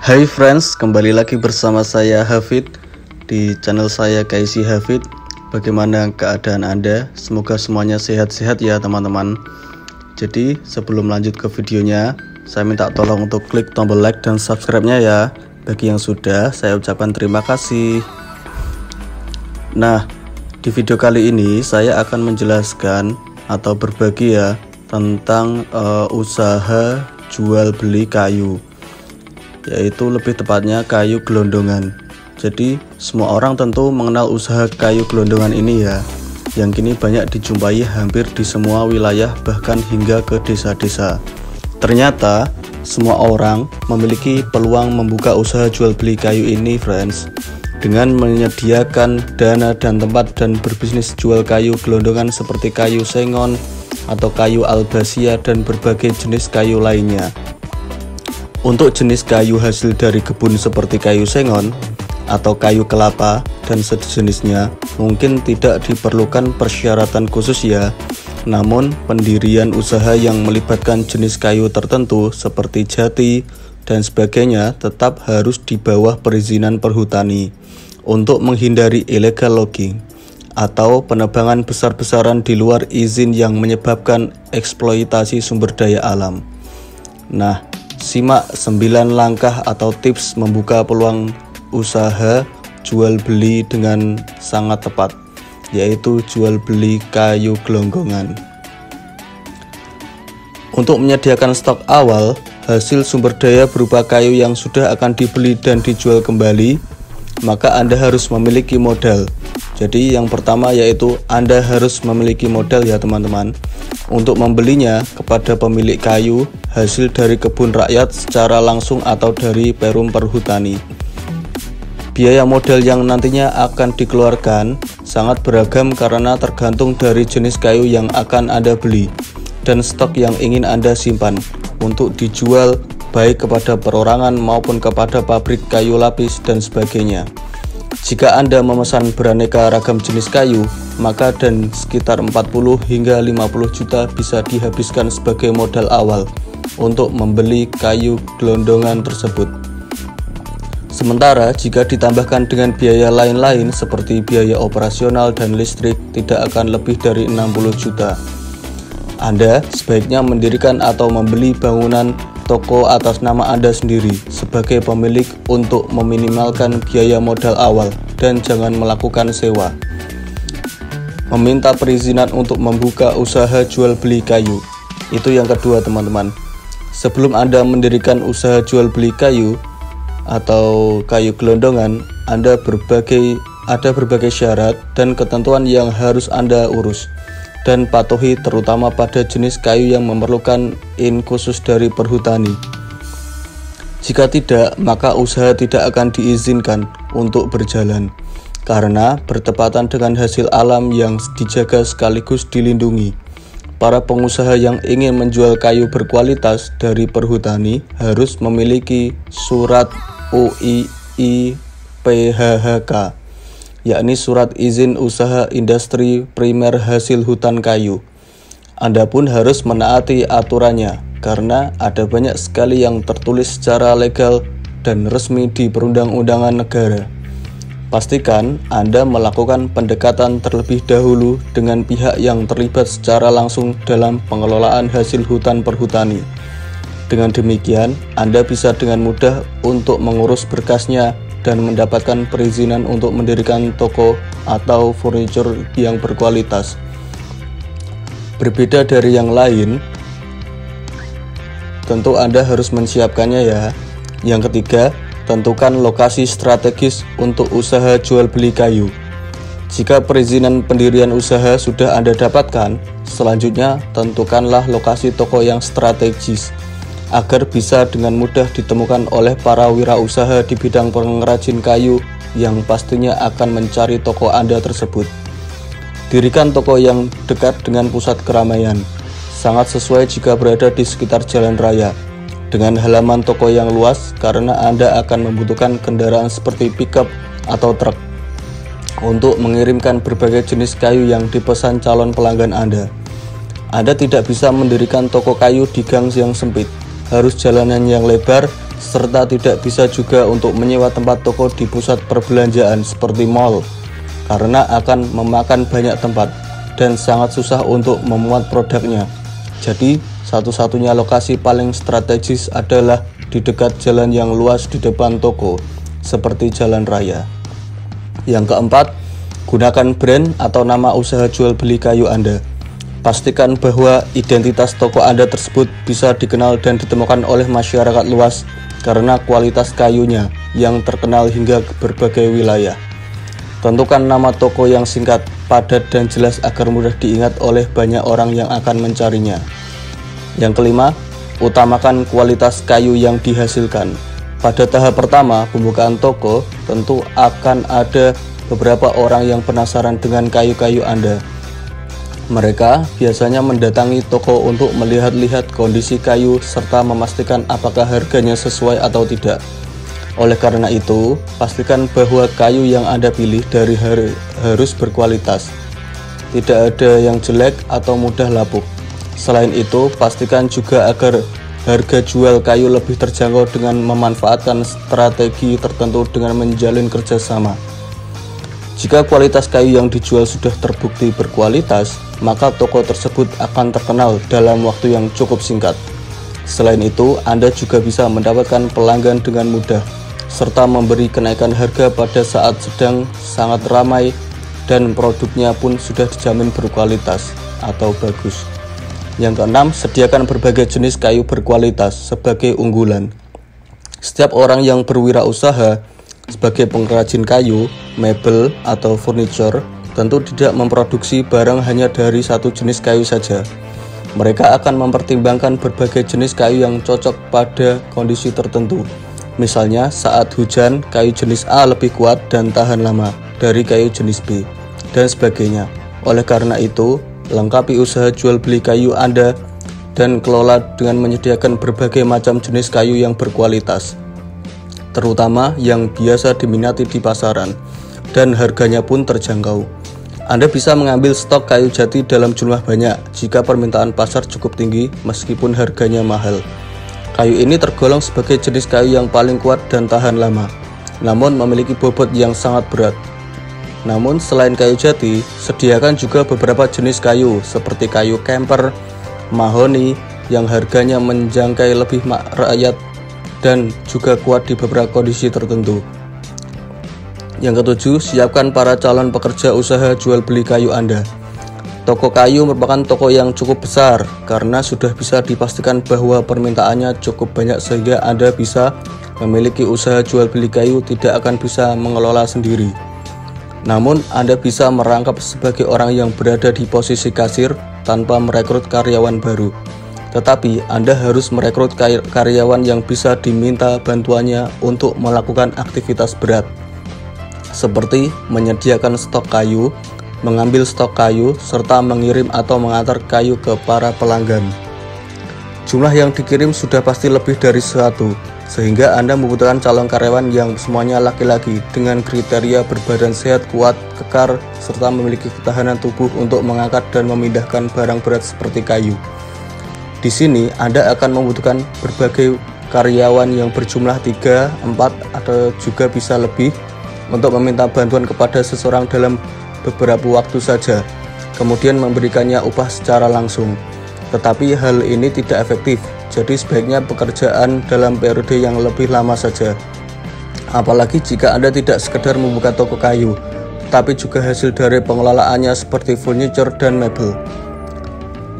Hai friends, kembali lagi bersama saya Hafid di channel saya KC Hafid. Bagaimana keadaan Anda? Semoga semuanya sehat-sehat ya teman-teman. Jadi sebelum lanjut ke videonya, saya minta tolong untuk klik tombol like dan subscribe-nya ya. Bagi yang sudah, saya ucapkan terima kasih. Nah, di video kali ini saya akan menjelaskan atau berbagi ya tentang usaha jual beli kayu, yaitu lebih tepatnya kayu gelondongan. Jadi semua orang tentu mengenal usaha kayu gelondongan ini ya, yang kini banyak dijumpai hampir di semua wilayah, bahkan hingga ke desa-desa. Ternyata semua orang memiliki peluang membuka usaha jual beli kayu ini friends, dengan menyediakan dana dan tempat dan berbisnis jual kayu gelondongan seperti kayu sengon atau kayu albasia dan berbagai jenis kayu lainnya. Untuk jenis kayu hasil dari kebun seperti kayu sengon atau kayu kelapa dan sejenisnya mungkin tidak diperlukan persyaratan khusus ya. Namun pendirian usaha yang melibatkan jenis kayu tertentu seperti jati dan sebagainya tetap harus di bawah perizinan perhutani untuk menghindari illegal logging atau penebangan besar-besaran di luar izin yang menyebabkan eksploitasi sumber daya alam. Nah, simak 9 langkah atau tips membuka peluang usaha jual beli dengan sangat tepat, yaitu jual beli kayu gelondongan. Untuk menyediakan stok awal hasil sumber daya berupa kayu yang sudah akan dibeli dan dijual kembali, maka Anda harus memiliki modal. Jadi yang pertama yaitu Anda harus memiliki modal ya teman-teman, untuk membelinya kepada pemilik kayu hasil dari kebun rakyat secara langsung atau dari perum perhutani. Biaya modal yang nantinya akan dikeluarkan sangat beragam karena tergantung dari jenis kayu yang akan Anda beli dan stok yang ingin Anda simpan untuk dijual baik kepada perorangan maupun kepada pabrik kayu lapis dan sebagainya. Jika Anda memesan beraneka ragam jenis kayu, maka dan sekitar 40 hingga 50 juta bisa dihabiskan sebagai modal awal untuk membeli kayu gelondongan tersebut. Sementara jika ditambahkan dengan biaya lain-lain seperti biaya operasional dan listrik, tidak akan lebih dari 60 juta. Anda sebaiknya mendirikan atau membeli bangunan toko atas nama Anda sendiri sebagai pemilik untuk meminimalkan biaya modal awal dan jangan melakukan sewa. Meminta perizinan untuk membuka usaha jual beli kayu. Itu yang kedua teman-teman. Sebelum Anda mendirikan usaha jual beli kayu atau kayu gelondongan, ada berbagai syarat dan ketentuan yang harus Anda urus dan patuhi, terutama pada jenis kayu yang memerlukan izin khusus dari perhutani. Jika tidak, maka usaha tidak akan diizinkan untuk berjalan karena bertepatan dengan hasil alam yang dijaga sekaligus dilindungi. Para pengusaha yang ingin menjual kayu berkualitas dari perhutani harus memiliki surat UII PHHK, yakni surat izin usaha industri primer hasil hutan kayu. Anda pun harus menaati aturannya karena ada banyak sekali yang tertulis secara legal dan resmi di perundang-undangan negara. Pastikan Anda melakukan pendekatan terlebih dahulu dengan pihak yang terlibat secara langsung dalam pengelolaan hasil hutan perhutani. Dengan demikian, Anda bisa dengan mudah untuk mengurus berkasnya dan mendapatkan perizinan untuk mendirikan toko atau furniture yang berkualitas. Berbeda dari yang lain, tentu Anda harus menyiapkannya ya. Yang ketiga, tentukan lokasi strategis untuk usaha jual beli kayu. Jika perizinan pendirian usaha sudah Anda dapatkan, selanjutnya tentukanlah lokasi toko yang strategis agar bisa dengan mudah ditemukan oleh para wirausaha di bidang pengrajin kayu yang pastinya akan mencari toko Anda tersebut. Dirikan toko yang dekat dengan pusat keramaian. Sangat sesuai jika berada di sekitar jalan raya dengan halaman toko yang luas karena Anda akan membutuhkan kendaraan seperti pickup atau truk untuk mengirimkan berbagai jenis kayu yang dipesan calon pelanggan Anda. Anda tidak bisa mendirikan toko kayu di gang yang sempit, harus jalanan yang lebar serta tidak bisa juga untuk menyewa tempat toko di pusat perbelanjaan seperti mall, karena akan memakan banyak tempat dan sangat susah untuk memuat produknya. Jadi, satu-satunya lokasi paling strategis adalah di dekat jalan yang luas di depan toko, seperti jalan raya. Yang keempat, gunakan brand atau nama usaha jual beli kayu Anda. Pastikan bahwa identitas toko Anda tersebut bisa dikenal dan ditemukan oleh masyarakat luas karena kualitas kayunya yang terkenal hingga ke berbagai wilayah. Tentukan nama toko yang singkat, padat, dan jelas agar mudah diingat oleh banyak orang yang akan mencarinya. Yang kelima, utamakan kualitas kayu yang dihasilkan. Pada tahap pertama pembukaan toko, tentu akan ada beberapa orang yang penasaran dengan kayu-kayu Anda. Mereka biasanya mendatangi toko untuk melihat-lihat kondisi kayu serta memastikan apakah harganya sesuai atau tidak. Oleh karena itu, pastikan bahwa kayu yang Anda pilih harus berkualitas. Tidak ada yang jelek atau mudah lapuk. Selain itu, pastikan juga agar harga jual kayu lebih terjangkau dengan memanfaatkan strategi tertentu dengan menjalin kerjasama. Jika kualitas kayu yang dijual sudah terbukti berkualitas, maka toko tersebut akan terkenal dalam waktu yang cukup singkat. Selain itu, Anda juga bisa mendapatkan pelanggan dengan mudah, serta memberi kenaikan harga pada saat sedang sangat ramai dan produknya pun sudah dijamin berkualitas atau bagus. Yang keenam, sediakan berbagai jenis kayu berkualitas sebagai unggulan. Setiap orang yang berwirausaha sebagai pengrajin kayu, mebel, atau furniture tentu tidak memproduksi barang hanya dari satu jenis kayu saja. Mereka akan mempertimbangkan berbagai jenis kayu yang cocok pada kondisi tertentu. Misalnya, saat hujan, kayu jenis A lebih kuat dan tahan lama dari kayu jenis B, dan sebagainya. Oleh karena itu, lengkapi usaha jual beli kayu Anda dan kelola dengan menyediakan berbagai macam jenis kayu yang berkualitas, terutama yang biasa diminati di pasaran, dan harganya pun terjangkau. Anda bisa mengambil stok kayu jati dalam jumlah banyak jika permintaan pasar cukup tinggi meskipun harganya mahal. Kayu ini tergolong sebagai jenis kayu yang paling kuat dan tahan lama, namun memiliki bobot yang sangat berat. Namun selain kayu jati, sediakan juga beberapa jenis kayu seperti kayu kemper, mahoni yang harganya menjangkai lebih rakyat dan juga kuat di beberapa kondisi tertentu. Yang ketujuh, siapkan para calon pekerja usaha jual beli kayu Anda. Toko kayu merupakan toko yang cukup besar karena sudah bisa dipastikan bahwa permintaannya cukup banyak sehingga Anda bisa memiliki usaha jual beli kayu tidak akan bisa mengelola sendiri. Namun, Anda bisa merangkap sebagai orang yang berada di posisi kasir tanpa merekrut karyawan baru. Tetapi Anda harus merekrut karyawan yang bisa diminta bantuannya untuk melakukan aktivitas berat, seperti menyediakan stok kayu, mengambil stok kayu, serta mengirim atau mengantar kayu ke para pelanggan. Jumlah yang dikirim sudah pasti lebih dari 100, sehingga Anda membutuhkan calon karyawan yang semuanya laki-laki dengan kriteria berbadan sehat, kuat, kekar, serta memiliki ketahanan tubuh untuk mengangkat dan memindahkan barang berat seperti kayu. Di sini Anda akan membutuhkan berbagai karyawan yang berjumlah 3, 4, atau juga bisa lebih untuk meminta bantuan kepada seseorang dalam beberapa waktu saja, kemudian memberikannya upah secara langsung. Tetapi hal ini tidak efektif, jadi sebaiknya pekerjaan dalam periode yang lebih lama saja. Apalagi jika Anda tidak sekedar membuka toko kayu, tapi juga hasil dari pengelolaannya seperti furniture dan mebel.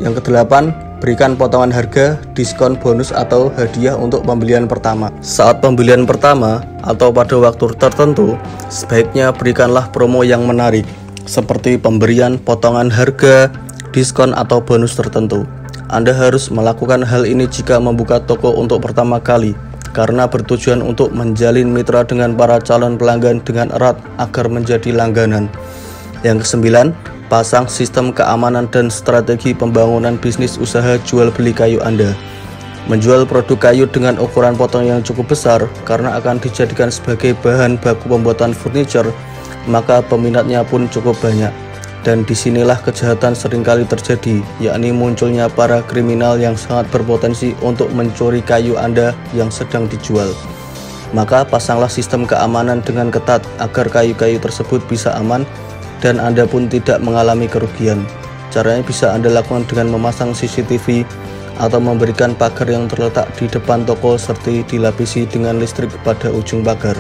Yang kedelapan, berikan potongan harga, diskon, bonus, atau hadiah untuk pembelian pertama. Saat pembelian pertama atau pada waktu tertentu, sebaiknya berikanlah promo yang menarik, seperti pemberian potongan harga, diskon, atau bonus tertentu. Anda harus melakukan hal ini jika membuka toko untuk pertama kali, karena bertujuan untuk menjalin mitra dengan para calon pelanggan dengan erat agar menjadi langganan. Yang kesembilan, pasang sistem keamanan dan strategi pembangunan bisnis usaha jual beli kayu Anda. Menjual produk kayu dengan ukuran potong yang cukup besar karena akan dijadikan sebagai bahan baku pembuatan furniture, maka peminatnya pun cukup banyak. Dan disinilah kejahatan seringkali terjadi, yakni munculnya para kriminal yang sangat berpotensi untuk mencuri kayu Anda yang sedang dijual. Maka pasanglah sistem keamanan dengan ketat agar kayu-kayu tersebut bisa aman dan Anda pun tidak mengalami kerugian. Caranya bisa Anda lakukan dengan memasang CCTV atau memberikan pagar yang terletak di depan toko serta dilapisi dengan listrik pada ujung pagar.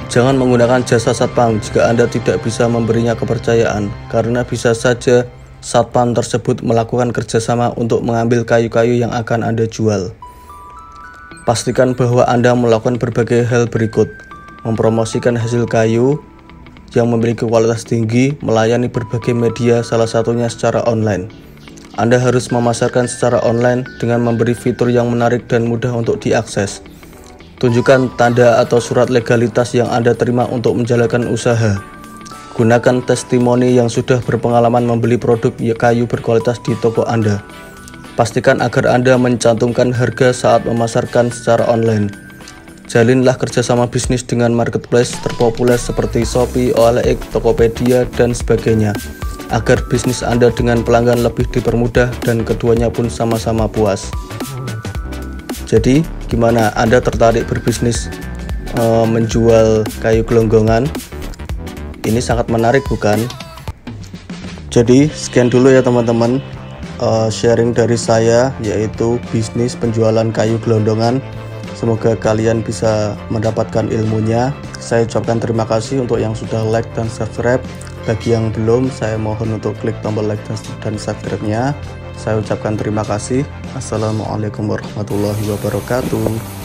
Jangan menggunakan jasa satpam jika Anda tidak bisa memberinya kepercayaan, karena bisa saja satpam tersebut melakukan kerjasama untuk mengambil kayu-kayu yang akan Anda jual. Pastikan bahwa Anda melakukan berbagai hal berikut: mempromosikan hasil kayu yang memiliki kualitas tinggi, melayani berbagai media, salah satunya secara online. Anda harus memasarkan secara online dengan memberi fitur yang menarik dan mudah untuk diakses. Tunjukkan tanda atau surat legalitas yang Anda terima untuk menjalankan usaha. Gunakan testimoni yang sudah berpengalaman membeli produk kayu berkualitas di toko Anda. Pastikan agar Anda mencantumkan harga saat memasarkan secara online. Jalinlah kerjasama bisnis dengan marketplace terpopuler seperti Shopee, OLX, Tokopedia, dan sebagainya, agar bisnis Anda dengan pelanggan lebih dipermudah dan keduanya pun sama-sama puas. Jadi, gimana, Anda tertarik berbisnis menjual kayu gelonggongan? Ini sangat menarik, bukan? Jadi, sekian dulu ya teman-teman, sharing dari saya, yaitu bisnis penjualan kayu gelondongan. Semoga kalian bisa mendapatkan ilmunya. Saya ucapkan terima kasih untuk yang sudah like dan subscribe. Bagi yang belum, saya mohon untuk klik tombol like dan subscribe-nya. Saya ucapkan terima kasih. Assalamualaikum warahmatullahi wabarakatuh.